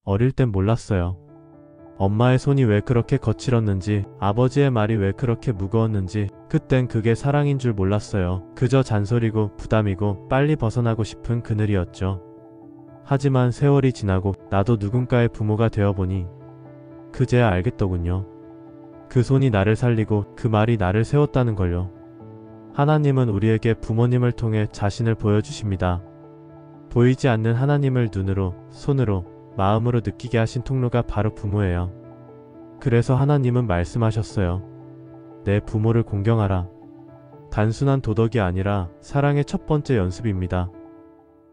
어릴 땐 몰랐어요. 엄마의 손이 왜 그렇게 거칠었는지, 아버지의 말이 왜 그렇게 무거웠는지, 그땐 그게 사랑인 줄 몰랐어요. 그저 잔소리고 부담이고 빨리 벗어나고 싶은 그늘이었죠. 하지만 세월이 지나고 나도 누군가의 부모가 되어보니 그제야 알겠더군요. 그 손이 나를 살리고 그 말이 나를 세웠다는 걸요. 하나님은 우리에게 부모님을 통해 자신을 보여주십니다. 보이지 않는 하나님을 눈으로, 손으로, 마음으로 느끼게 하신 통로가 바로 부모예요. 그래서 하나님은 말씀하셨어요. 내 부모를 공경하라. 단순한 도덕이 아니라 사랑의 첫 번째 연습입니다.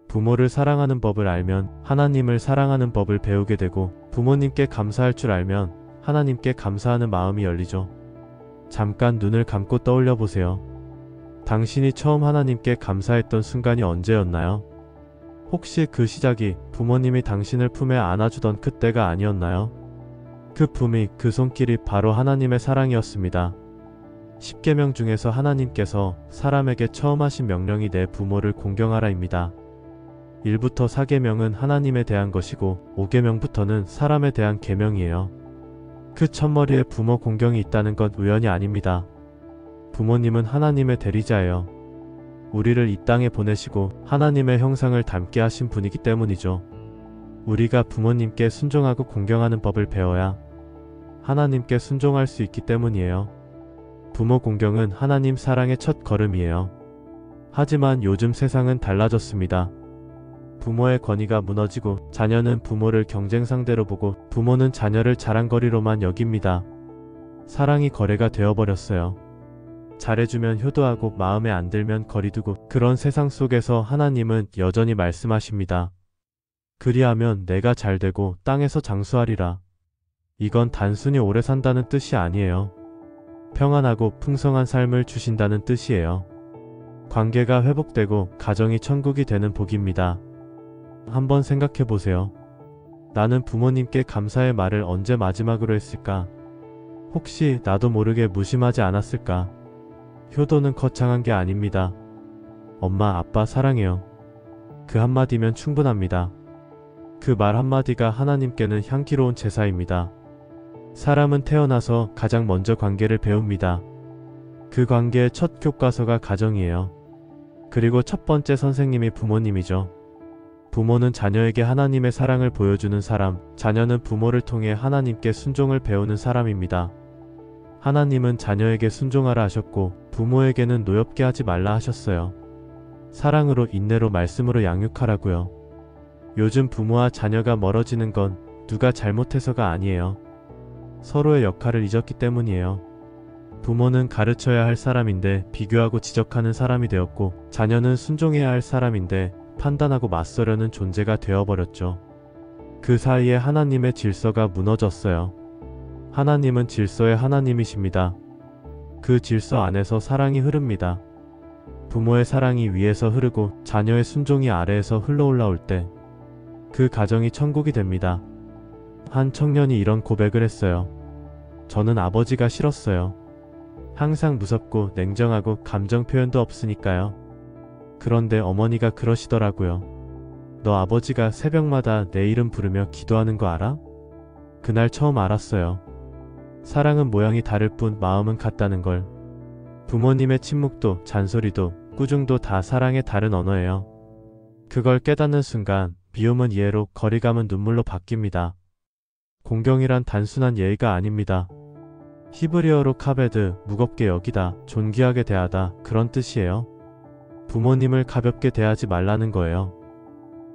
부모를 사랑하는 법을 알면 하나님을 사랑하는 법을 배우게 되고, 부모님께 감사할 줄 알면 하나님께 감사하는 마음이 열리죠. 잠깐 눈을 감고 떠올려 보세요. 당신이 처음 하나님께 감사했던 순간이 언제였나요? 혹시 그 시작이 부모님이 당신을 품에 안아주던 그때가 아니었나요? 그 품이, 그 손길이 바로 하나님의 사랑이었습니다. 10계명 중에서 하나님께서 사람에게 처음 하신 명령이 내 부모를 공경하라입니다. 1부터 4계명은 하나님에 대한 것이고 5계명부터는 사람에 대한 계명이에요. 그 첫머리에 부모 공경이 있다는 건 우연이 아닙니다. 부모님은 하나님의 대리자예요. 우리를 이 땅에 보내시고 하나님의 형상을 닮게 하신 분이기 때문이죠. 우리가 부모님께 순종하고 공경하는 법을 배워야 하나님께 순종할 수 있기 때문이에요. 부모 공경은 하나님 사랑의 첫 걸음이에요. 하지만 요즘 세상은 달라졌습니다. 부모의 권위가 무너지고 자녀는 부모를 경쟁 상대로 보고 부모는 자녀를 자랑거리로만 여깁니다. 사랑이 거래가 되어버렸어요. 잘해주면 효도하고 마음에 안 들면 거리두고, 그런 세상 속에서 하나님은 여전히 말씀하십니다. 그리하면 내가 잘되고 땅에서 장수하리라. 이건 단순히 오래 산다는 뜻이 아니에요. 평안하고 풍성한 삶을 주신다는 뜻이에요. 관계가 회복되고 가정이 천국이 되는 복입니다. 한번 생각해 보세요. 나는 부모님께 감사의 말을 언제 마지막으로 했을까? 혹시 나도 모르게 무심하지 않았을까? 효도는 거창한 게 아닙니다. 엄마, 아빠 사랑해요. 그 한마디면 충분합니다. 그 말 한마디가 하나님께는 향기로운 제사입니다. 사람은 태어나서 가장 먼저 관계를 배웁니다. 그 관계의 첫 교과서가 가정이에요. 그리고 첫 번째 선생님이 부모님이죠. 부모는 자녀에게 하나님의 사랑을 보여주는 사람, 자녀는 부모를 통해 하나님께 순종을 배우는 사람입니다. 하나님은 자녀에게 순종하라 하셨고 부모에게는 노엽게 하지 말라 하셨어요. 사랑으로, 인내로, 말씀으로 양육하라고요. 요즘 부모와 자녀가 멀어지는 건 누가 잘못해서가 아니에요. 서로의 역할을 잊었기 때문이에요. 부모는 가르쳐야 할 사람인데 비교하고 지적하는 사람이 되었고, 자녀는 순종해야 할 사람인데 판단하고 맞서려는 존재가 되어버렸죠. 그 사이에 하나님의 질서가 무너졌어요. 하나님은 질서의 하나님이십니다. 그 질서 안에서 사랑이 흐릅니다. 부모의 사랑이 위에서 흐르고 자녀의 순종이 아래에서 흘러올라올 때 그 가정이 천국이 됩니다. 한 청년이 이런 고백을 했어요. 저는 아버지가 싫었어요. 항상 무섭고 냉정하고 감정 표현도 없으니까요. 그런데 어머니가 그러시더라고요. 너 아버지가 새벽마다 내 이름 부르며 기도하는 거 알아? 그날 처음 알았어요. 사랑은 모양이 다를 뿐 마음은 같다는 걸. 부모님의 침묵도, 잔소리도, 꾸중도 다 사랑의 다른 언어예요. 그걸 깨닫는 순간 미움은 이해로, 거리감은 눈물로 바뀝니다. 공경이란 단순한 예의가 아닙니다. 히브리어로 카베드, 무겁게 여기다, 존귀하게 대하다, 그런 뜻이에요. 부모님을 가볍게 대하지 말라는 거예요.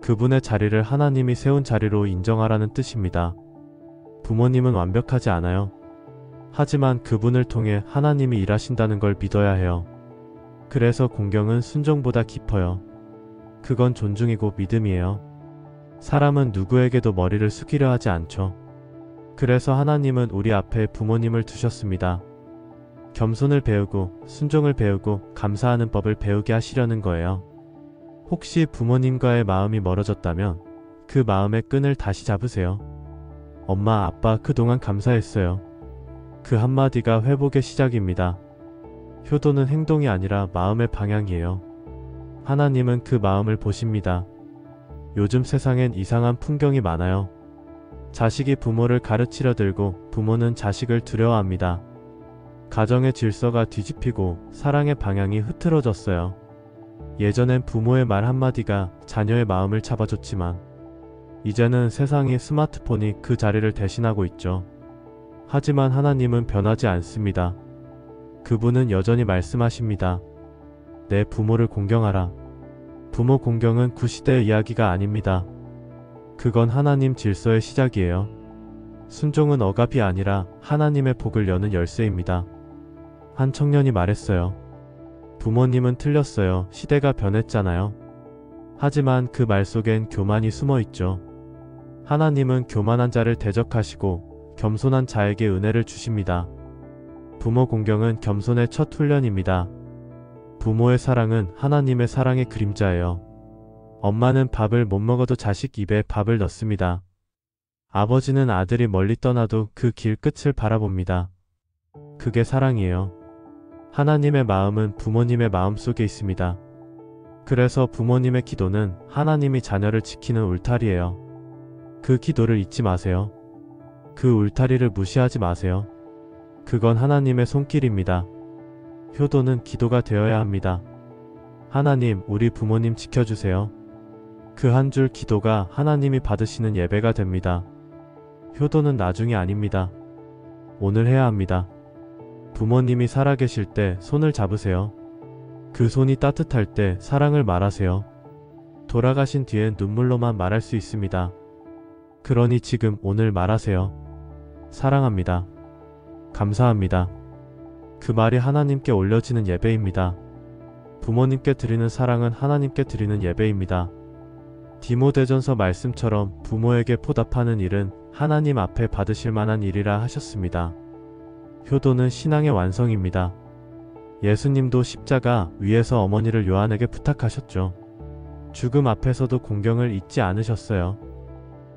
그분의 자리를 하나님이 세운 자리로 인정하라는 뜻입니다. 부모님은 완벽하지 않아요. 하지만 그분을 통해 하나님이 일하신다는 걸 믿어야 해요. 그래서 공경은 순종보다 깊어요. 그건 존중이고 믿음이에요. 사람은 누구에게도 머리를 숙이려 하지 않죠. 그래서 하나님은 우리 앞에 부모님을 두셨습니다. 겸손을 배우고 순종을 배우고 감사하는 법을 배우게 하시려는 거예요. 혹시 부모님과의 마음이 멀어졌다면 그 마음의 끈을 다시 잡으세요. 엄마, 아빠 그동안 감사했어요. 그 한마디가 회복의 시작입니다. 효도는 행동이 아니라 마음의 방향이에요. 하나님은 그 마음을 보십니다. 요즘 세상엔 이상한 풍경이 많아요. 자식이 부모를 가르치려 들고 부모는 자식을 두려워합니다. 가정의 질서가 뒤집히고 사랑의 방향이 흐트러졌어요. 예전엔 부모의 말 한마디가 자녀의 마음을 잡아줬지만 이제는 세상의 스마트폰이 그 자리를 대신하고 있죠. 하지만 하나님은 변하지 않습니다. 그분은 여전히 말씀하십니다. 내 부모를 공경하라. 부모 공경은 구시대의 이야기가 아닙니다. 그건 하나님 질서의 시작이에요. 순종은 억압이 아니라 하나님의 복을 여는 열쇠입니다. 한 청년이 말했어요. 부모님은 틀렸어요. 시대가 변했잖아요. 하지만 그 말 속엔 교만이 숨어 있죠. 하나님은 교만한 자를 대적하시고 겸손한 자에게 은혜를 주십니다. 부모 공경은 겸손의 첫 훈련입니다. 부모의 사랑은 하나님의 사랑의 그림자예요. 엄마는 밥을 못 먹어도 자식 입에 밥을 넣습니다. 아버지는 아들이 멀리 떠나도 그 길 끝을 바라봅니다. 그게 사랑이에요. 하나님의 마음은 부모님의 마음 속에 있습니다. 그래서 부모님의 기도는 하나님이 자녀를 지키는 울타리예요. 그 기도를 잊지 마세요. 그 울타리를 무시하지 마세요. 그건 하나님의 손길입니다. 효도는 기도가 되어야 합니다. 하나님, 우리 부모님 지켜주세요. 그 한 줄 기도가 하나님이 받으시는 예배가 됩니다. 효도는 나중이 아닙니다. 오늘 해야 합니다. 부모님이 살아계실 때 손을 잡으세요. 그 손이 따뜻할 때 사랑을 말하세요. 돌아가신 뒤엔 눈물로만 말할 수 있습니다. 그러니 지금 오늘 말하세요. 사랑합니다. 감사합니다. 그 말이 하나님께 올려지는 예배입니다. 부모님께 드리는 사랑은 하나님께 드리는 예배입니다. 디모데전서 말씀처럼 부모에게 보답하는 일은 하나님 앞에 받으실 만한 일이라 하셨습니다. 효도는 신앙의 완성입니다. 예수님도 십자가 위에서 어머니를 요한에게 부탁하셨죠. 죽음 앞에서도 공경을 잊지 않으셨어요.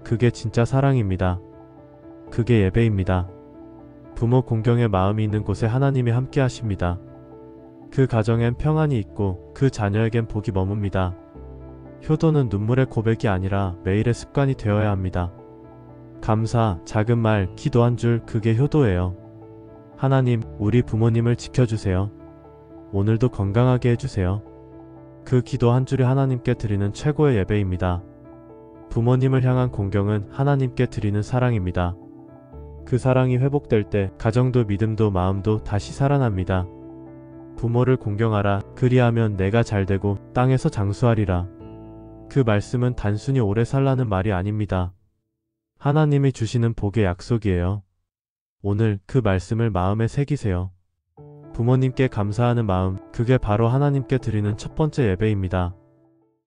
그게 진짜 사랑입니다. 그게 예배입니다. 부모 공경의 마음이 있는 곳에 하나님이 함께 하십니다. 그 가정엔 평안이 있고 그 자녀에겐 복이 머뭅니다. 효도는 눈물의 고백이 아니라 매일의 습관이 되어야 합니다. 감사, 작은 말, 기도 한 줄, 그게 효도예요. 하나님, 우리 부모님을 지켜주세요. 오늘도 건강하게 해주세요. 그 기도 한 줄이 하나님께 드리는 최고의 예배입니다. 부모님을 향한 공경은 하나님께 드리는 사랑입니다. 그 사랑이 회복될 때 가정도 믿음도 마음도 다시 살아납니다. 부모를 공경하라. 그리하면 내가 잘되고 땅에서 장수하리라. 그 말씀은 단순히 오래 살라는 말이 아닙니다. 하나님이 주시는 복의 약속이에요. 오늘 그 말씀을 마음에 새기세요. 부모님께 감사하는 마음, 그게 바로 하나님께 드리는 첫 번째 예배입니다.